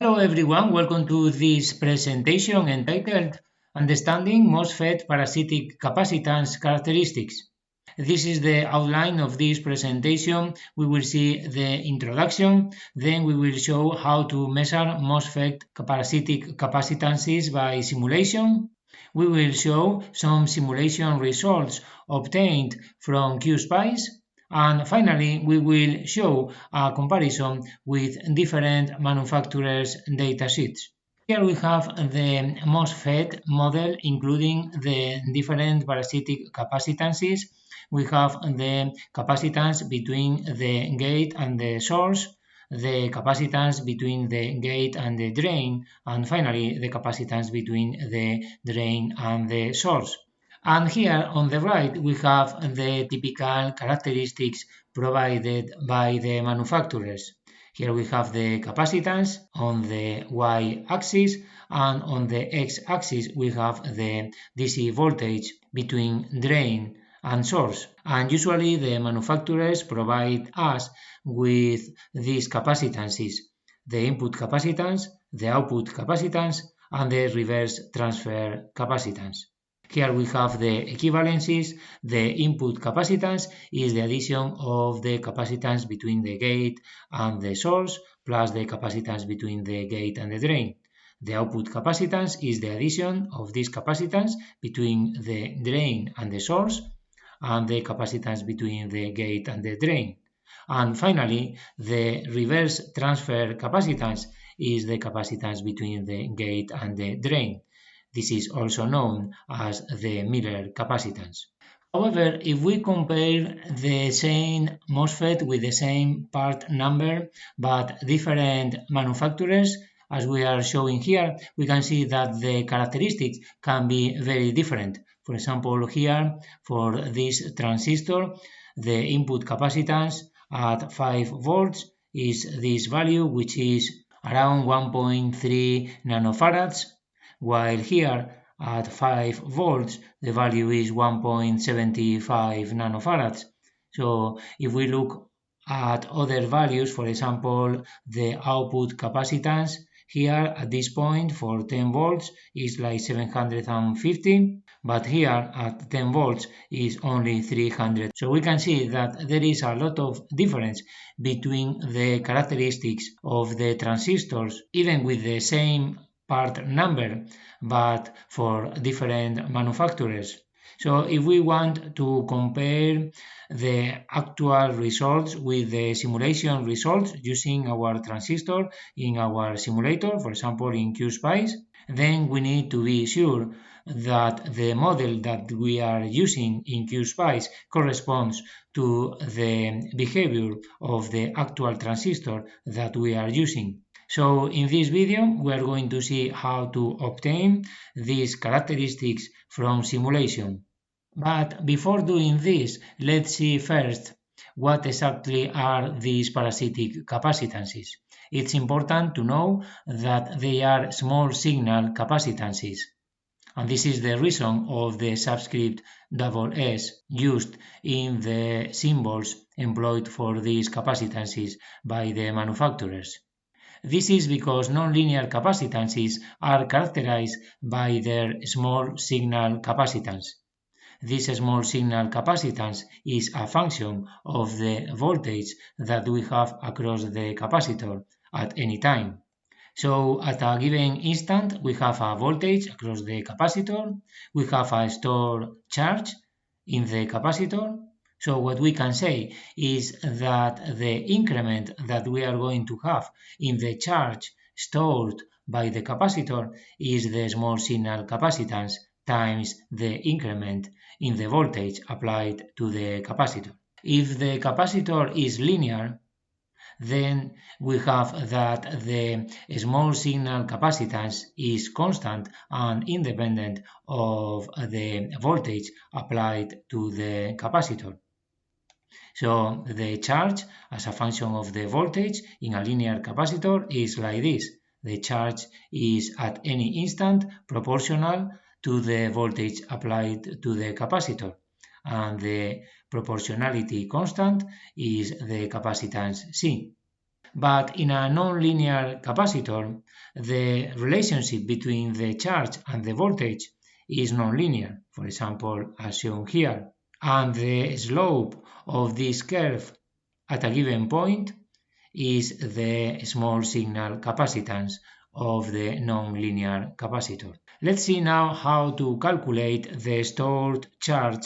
Hello everyone, welcome to this presentation entitled Understanding MOSFET Parasitic Capacitance Characteristics. This is the outline of this presentation. We will see the introduction, then we will show how to measure MOSFET parasitic capacitances by simulation. We will show some simulation results obtained from Qspice. And finally, we will show a comparison with different manufacturers' datasheets. Here we have the MOSFET model, including the different parasitic capacitances. We have the capacitance between the gate and the source, the capacitance between the gate and the drain, and finally the capacitance between the drain and the source. And here on the right we have the typical characteristics provided by the manufacturers. Here we have the capacitance on the y-axis, and on the x-axis we have the DC voltage between drain and source. And usually the manufacturers provide us with these capacitances: the input capacitance, the output capacitance, and the reverse transfer capacitance. Here we have the equivalencies. The input capacitance is the addition of the capacitance between the gate and the source plus the capacitance between the gate and the drain. The output capacitance is the addition of this capacitance between the drain and the source and the capacitance between the gate and the drain. And finally, the reverse transfer capacitance is the capacitance between the gate and the drain. This is also known as the Miller capacitance. However, if we compare the same MOSFET with the same part number but different manufacturers, as we are showing here, we can see that the characteristics can be very different. For example, here for this transistor, the input capacitance at 5 volts is this value, which is around 1.3 nanofarads, while here at 5 volts the value is 1.75 nanofarads. So if we look at other values, for example, the output capacitance here at this point for 10 volts is like 750, but here at 10 volts is only 300. So we can see that there is a lot of difference between the characteristics of the transistors, even with the same part number, but for different manufacturers. So if we want to compare the actual results with the simulation results using our transistor in our simulator, for example in Qspice, then we need to be sure that the model that we are using in Qspice corresponds to the behavior of the actual transistor that we are using. So in this video we are going to see how to obtain these characteristics from simulation. But before doing this, let's see first what exactly are these parasitic capacitances. It's important to know that they are small signal capacitances. And this is the reason of the subscript SS used in the symbols employed for these capacitances by the manufacturers. This is because nonlinear capacitances are characterized by their small signal capacitance. This small signal capacitance is a function of the voltage that we have across the capacitor at any time. So at a given instant we have a voltage across the capacitor, we have a stored charge in the capacitor. So what we can say is that the increment that we are going to have in the charge stored by the capacitor is the small signal capacitance times the increment in the voltage applied to the capacitor. If the capacitor is linear, then we have that the small signal capacitance is constant and independent of the voltage applied to the capacitor. So the charge as a function of the voltage in a linear capacitor is like this. The charge is at any instant proportional to the voltage applied to the capacitor, and the proportionality constant is the capacitance C. But in a non-linear capacitor, the relationship between the charge and the voltage is non-linear, for example, as shown here. And the slope of this curve at a given point is the small signal capacitance of the non-linear capacitor. Let's see now how to calculate the stored charge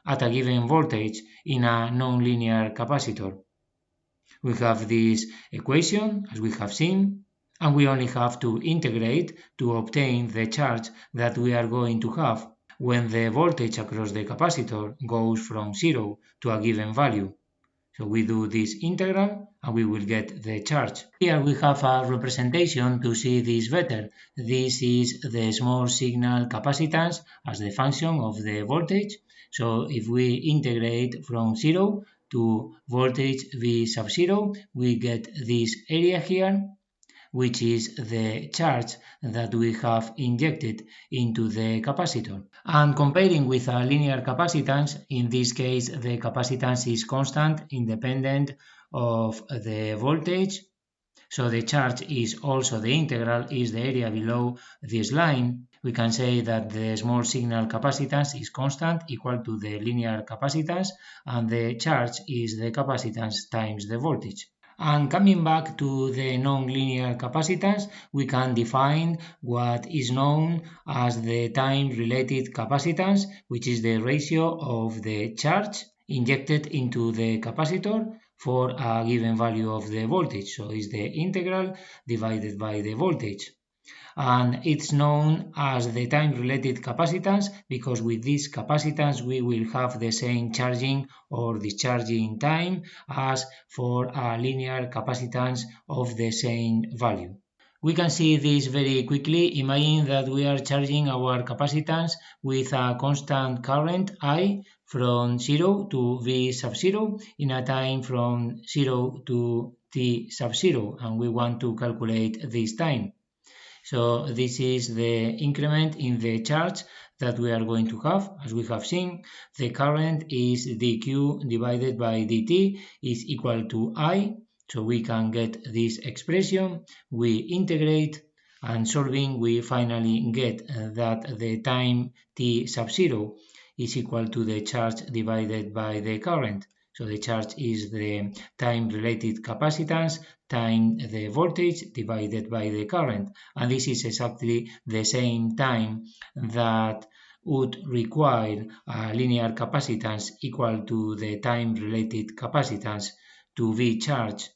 at a given voltage in a non-linear capacitor. We have this equation, as we have seen, and we only have to integrate to obtain the charge that we are going to have when the voltage across the capacitor goes from 0 to a given value. So we do this integral and we will get the charge. Here we have a representation to see this better. This is the small signal capacitance as the function of the voltage. So if we integrate from 0 to voltage V sub 0, we get this area here, which is the charge that we have injected into the capacitor. And comparing with a linear capacitance, in this case the capacitance is constant, independent of the voltage. So the charge is also the integral, is the area below this line. We can say that the small signal capacitance is constant, equal to the linear capacitance, and the charge is the capacitance times the voltage. And coming back to the non-linear capacitance, we can define what is known as the time-related capacitance, which is the ratio of the charge injected into the capacitor for a given value of the voltage. So it's the integral divided by the voltage. And it's known as the time-related capacitance because with this capacitance we will have the same charging or discharging time as for a linear capacitance of the same value. We can see this very quickly. Imagine that we are charging our capacitance with a constant current I from 0 to V sub 0 in a time from 0 to T sub 0, and we want to calculate this time. So this is the increment in the charge that we are going to have. As we have seen, the current is dq divided by dt is equal to I. So we can get this expression. We integrate, and solving we finally get that the time t sub 0 is equal to the charge divided by the current. So the charge is the time-related capacitance times the voltage divided by the current. And this is exactly the same time that would require a linear capacitance equal to the time-related capacitance to be charged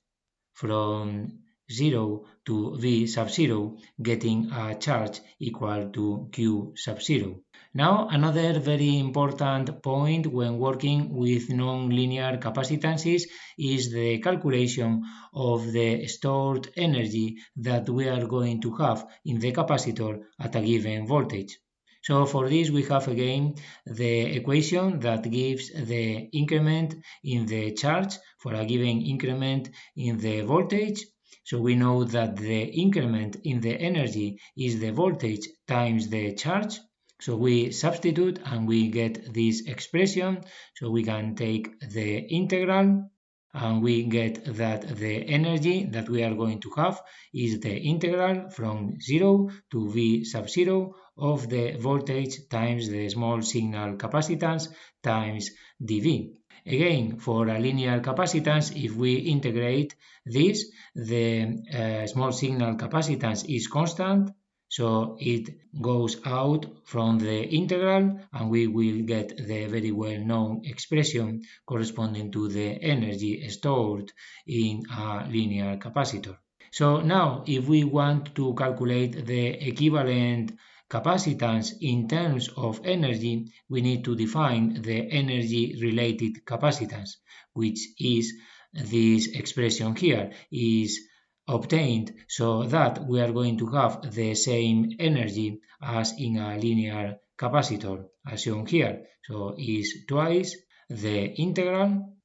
from 0 to V sub 0, getting a charge equal to Q sub 0. Now, another very important point when working with non-linear capacitances is the calculation of the stored energy that we are going to have in the capacitor at a given voltage. So for this we have again the equation that gives the increment in the charge for a given increment in the voltage. So we know that the increment in the energy is the voltage times the charge. So we substitute and we get this expression. So we can take the integral and we get that the energy that we are going to have is the integral from 0 to V sub 0 of the voltage times the small signal capacitance times dV. Again, for a linear capacitance, if we integrate this, the small signal capacitance is constant, so it goes out from the integral and we will get the very well-known expression corresponding to the energy stored in a linear capacitor. So now, if we want to calculate the equivalent capacitance in terms of energy, we need to define the energy-related capacitance, which is this expression here, is obtained so that we are going to have the same energy as in a linear capacitor, as shown here. So is twice the integral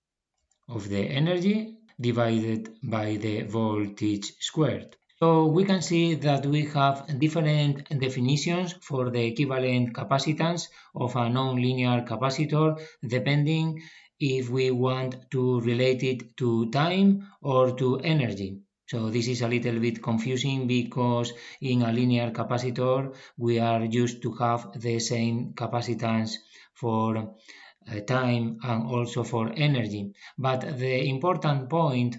of the energy divided by the voltage squared. So we can see that we have different definitions for the equivalent capacitance of a non-linear capacitor depending if we want to relate it to time or to energy. So this is a little bit confusing because in a linear capacitor we are used to have the same capacitance for time and also for energy. But the important point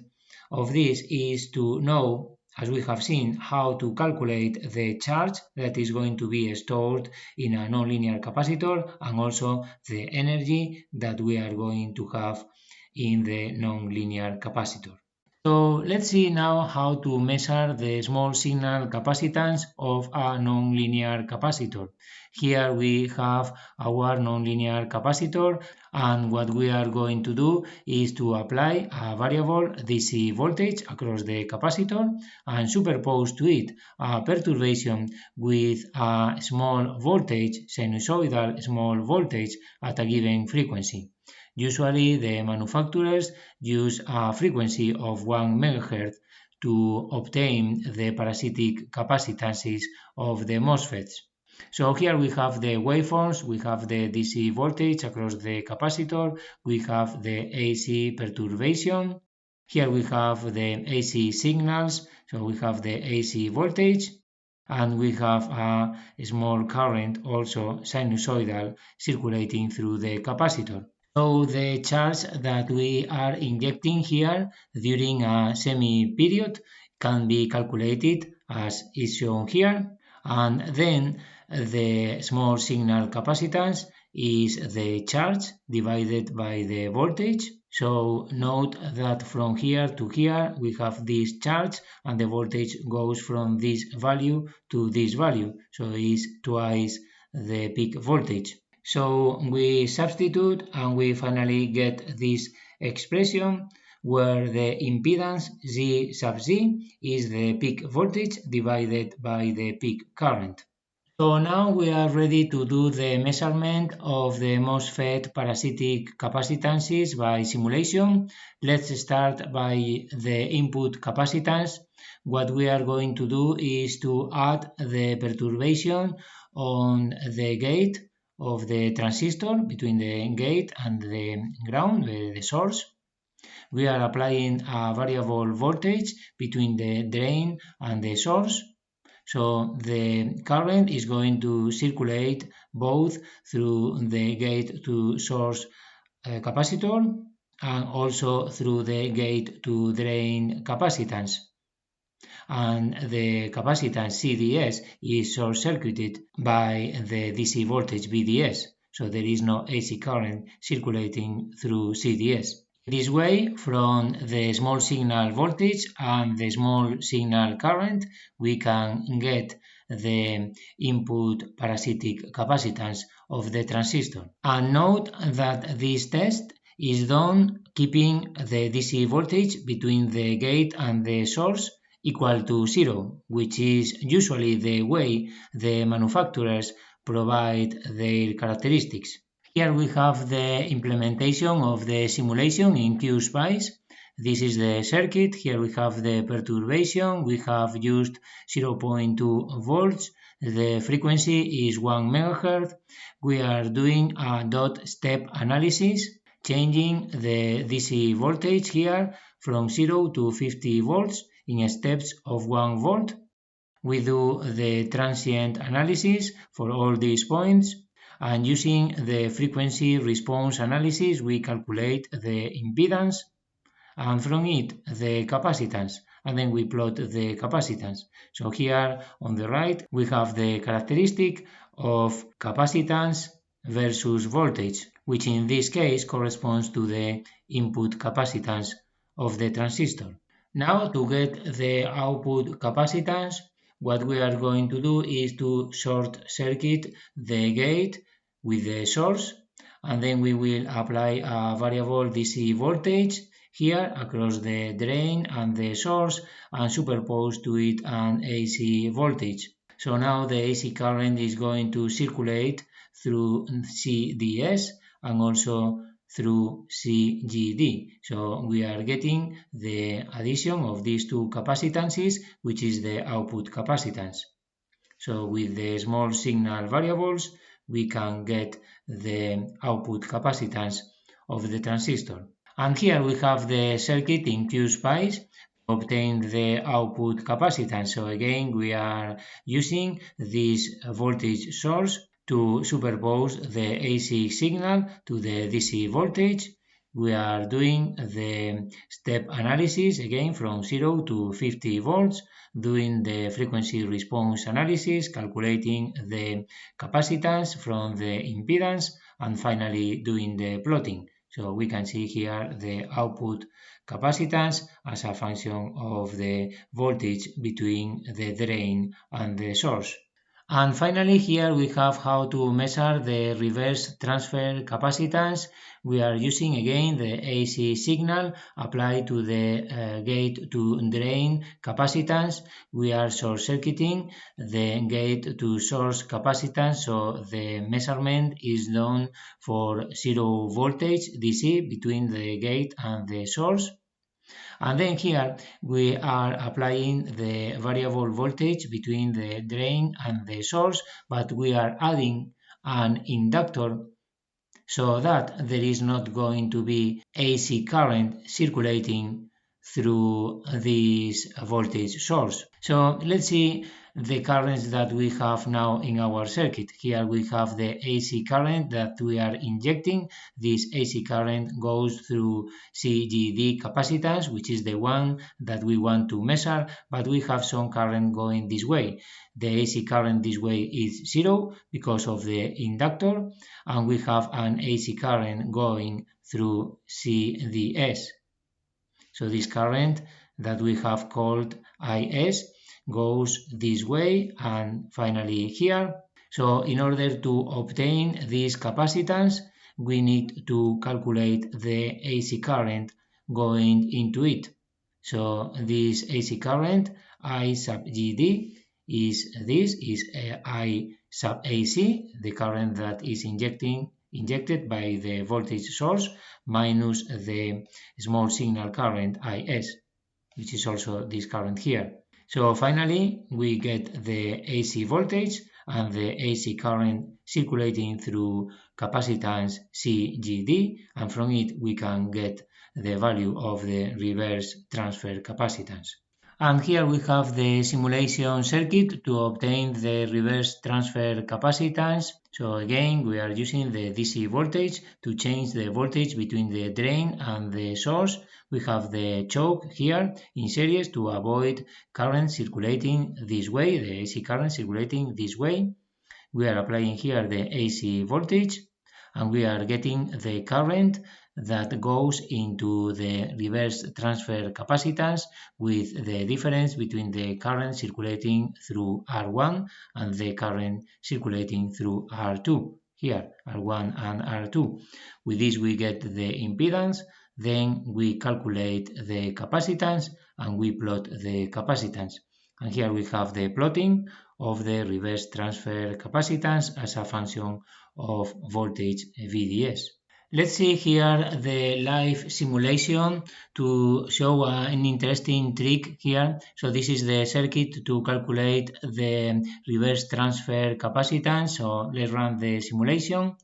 of this is to know, as we have seen, how to calculate the charge that is going to be stored in a nonlinear capacitor and also the energy that we are going to have in the nonlinear capacitor. So let's see now how to measure the small signal capacitance of a nonlinear capacitor. Here we have our nonlinear capacitor, and what we are going to do is to apply a variable DC voltage across the capacitor and superpose to it a perturbation with a small voltage, sinusoidal small voltage at a given frequency. Usually the manufacturers use a frequency of 1 MHz to obtain the parasitic capacitances of the MOSFETs. So here we have the waveforms, we have the DC voltage across the capacitor, we have the AC perturbation, here we have the AC signals, so we have the AC voltage, and we have a small current, also sinusoidal, circulating through the capacitor. So the charge that we are injecting here during a semi-period can be calculated as is shown here, and then the small signal capacitance is the charge divided by the voltage. So note that from here to here we have this charge and the voltage goes from this value to this value, so it is twice the peak voltage. So we substitute and we finally get this expression where the impedance Z sub Z is the peak voltage divided by the peak current. So now we are ready to do the measurement of the MOSFET parasitic capacitances by simulation. Let's start by the input capacitance. What we are going to do is to add the perturbation on the gate of the transistor between the gate and the ground, the source. We are applying a variable voltage between the drain and the source. So the current is going to circulate both through the gate to source capacitor and also through the gate to drain capacitance. And the capacitance CDS is short-circuited by the DC voltage VDS, so there is no AC current circulating through CDS. This way, from the small signal voltage and the small signal current, we can get the input parasitic capacitance of the transistor. And note that this test is done keeping the DC voltage between the gate and the source equal to 0, which is usually the way the manufacturers provide their characteristics. Here we have the implementation of the simulation in Qspice. This is the circuit. Here we have the perturbation. We have used 0.2 volts. The frequency is 1 MHz. We are doing a dot step analysis, changing the DC voltage here from 0 to 50 volts in steps of 1 volt. We do the transient analysis for all these points, and using the frequency response analysis we calculate the impedance and from it the capacitance, and then we plot the capacitance. So here on the right we have the characteristic of capacitance versus voltage, which in this case corresponds to the input capacitance of the transistor. Now to get the output capacitance, what we are going to do is to short circuit the gate with the source, and then we will apply a variable DC voltage here across the drain and the source and superpose to it an AC voltage. So now the AC current is going to circulate through CDS and also through CGD. So we are getting the addition of these two capacitances, which is the output capacitance. So with the small signal variables, we can get the output capacitance of the transistor. And here we have the circuit in Qspice. obtain the output capacitance. So again, we are using this voltage source to superpose the AC signal to the DC voltage. We are doing the step analysis again from 0 to 50 volts, doing the frequency response analysis, calculating the capacitance from the impedance, and finally doing the plotting. So we can see here the output capacitance as a function of the voltage between the drain and the source. And finally, here we have how to measure the reverse transfer capacitance. We are using again the AC signal applied to the gate to drain capacitance. We are short circuiting the gate to source capacitance, so the measurement is done for 0 voltage DC between the gate and the source. And then here we are applying the variable voltage between the drain and the source, but we are adding an inductor so that there is not going to be AC current circulating through this voltage source. So let's see the currents that we have now in our circuit. Here we have the AC current that we are injecting. This AC current goes through CGD capacitance, which is the one that we want to measure, but we have some current going this way. The AC current this way is 0 because of the inductor, and we have an AC current going through CDS. So this current that we have called IS goes this way and finally here. So in order to obtain this capacitance, we need to calculate the AC current going into it. So this AC current, I sub GD, is I sub AC, the current that is injected by the voltage source, minus the small signal current IS, which is also this current here. So finally, we get the AC voltage and the AC current circulating through capacitance CGD, and from it we can get the value of the reverse transfer capacitance. And here we have the simulation circuit to obtain the reverse transfer capacitance. So again, we are using the DC voltage to change the voltage between the drain and the source. We have the choke here in series to avoid current circulating this way, the AC current circulating this way. We are applying here the AC voltage, and we are getting the current that goes into the reverse transfer capacitance with the difference between the current circulating through R1 and the current circulating through R2. Here, R1 and R2. With this we get the impedance, then we calculate the capacitance and we plot the capacitance. And here we have the plotting of the reverse transfer capacitance as a function of voltage VDS. Let's see here the live simulation to show an interesting trick here. So this is the circuit to calculate the reverse transfer capacitance. So let's run the simulation.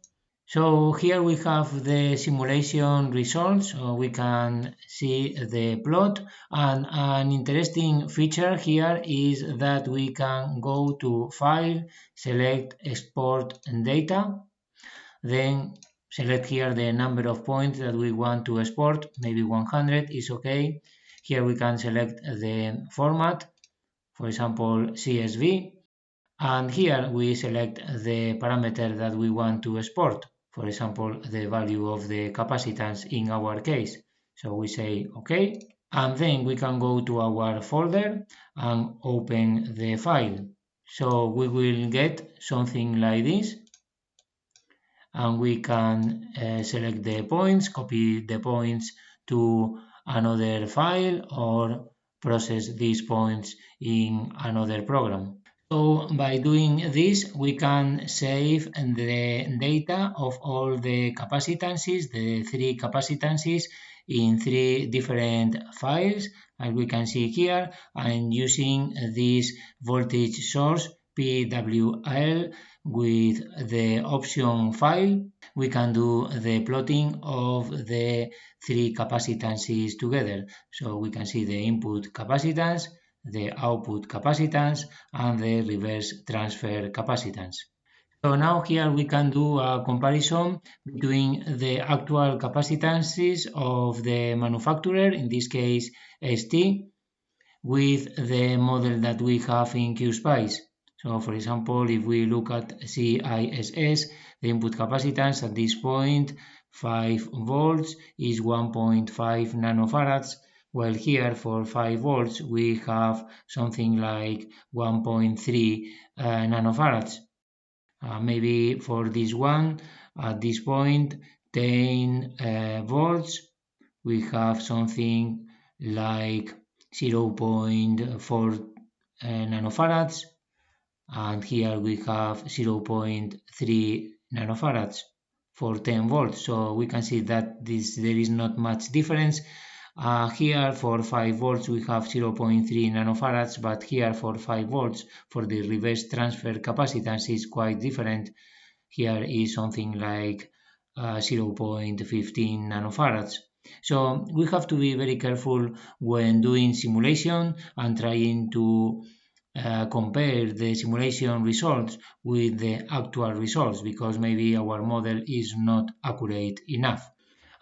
So here we have the simulation results. So we can see the plot, and an interesting feature here is that we can go to File, select Export Data, then select here the number of points that we want to export, maybe 100 is okay. Here we can select the format, for example CSV, and here we select the parameter that we want to export, for example the value of the capacitance in our case. So we say OK, and then we can go to our folder and open the file. So we will get something like this, and we can select the points, copy the points to another file, or process these points in another program. So by doing this, we can save the data of all the capacitances, the 3 capacitances, in 3 different files. As we can see here, I'm using this voltage source PWL with the option file, we can do the plotting of the three capacitances together. So we can see the input capacitance, the output capacitance, and the reverse transfer capacitance. So now here we can do a comparison between the actual capacitances of the manufacturer, in this case ST, with the model that we have in Qspice. So for example, if we look at CISS, the input capacitance at this point, 5 volts, is 1.5 nanofarads, while here for 5 volts we have something like 1.3 nanofarads. Maybe for this one, at this point, 10 volts, we have something like 0.4 nanofarads, and here we have 0.3 nanofarads for 10 volts. So we can see that there is not much difference. Here for 5 volts we have 0.3 nanofarads, but here for 5 volts for the reverse transfer capacitance is quite different. Here is something like 0.15 nanofarads. So we have to be very careful when doing simulation and trying to compare the simulation results with the actual results, because maybe our model is not accurate enough.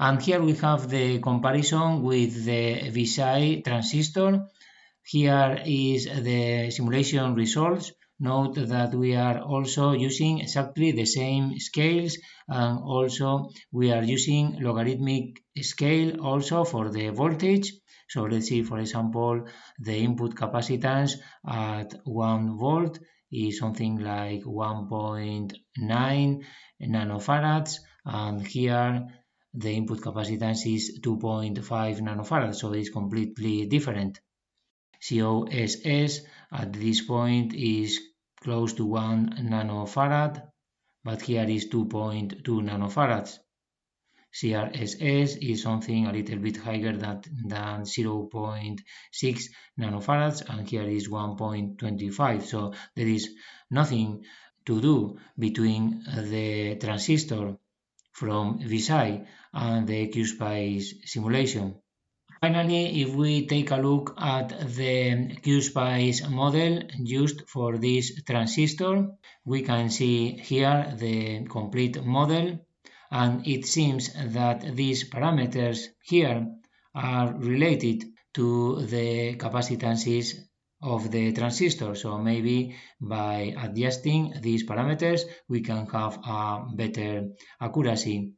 And here we have the comparison with the VSI transistor. Here is the simulation results. Note that we are also using exactly the same scales, and also we are using logarithmic scale also for the voltage. So let's see, for example, the input capacitance at 1 volt is something like 1.9 nanofarads, and here the input capacitance is 2.5 nanofarads, so it's completely different. COSS at this point is close to 1 nanofarad, but here is 2.2 nanofarads. CRSS is something a little bit higher than 0.6 nanofarads, and here is 1.25. So there is nothing to do between the transistor from VSI and the Qspice simulation. Finally, if we take a look at the Qspice model used for this transistor, we can see here the complete model, and it seems that these parameters here are related to the capacitances of the transistor. So maybe by adjusting these parameters, we can have a better accuracy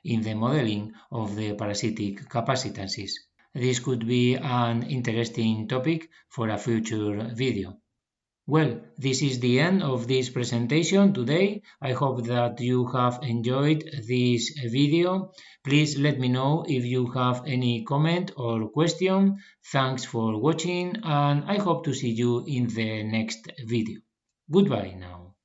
in the modeling of the parasitic capacitances. This could be an interesting topic for a future video. Well, this is the end of this presentation today. I hope that you have enjoyed this video. Please let me know if you have any comment or question. Thanks for watching, and I hope to see you in the next video. Goodbye now.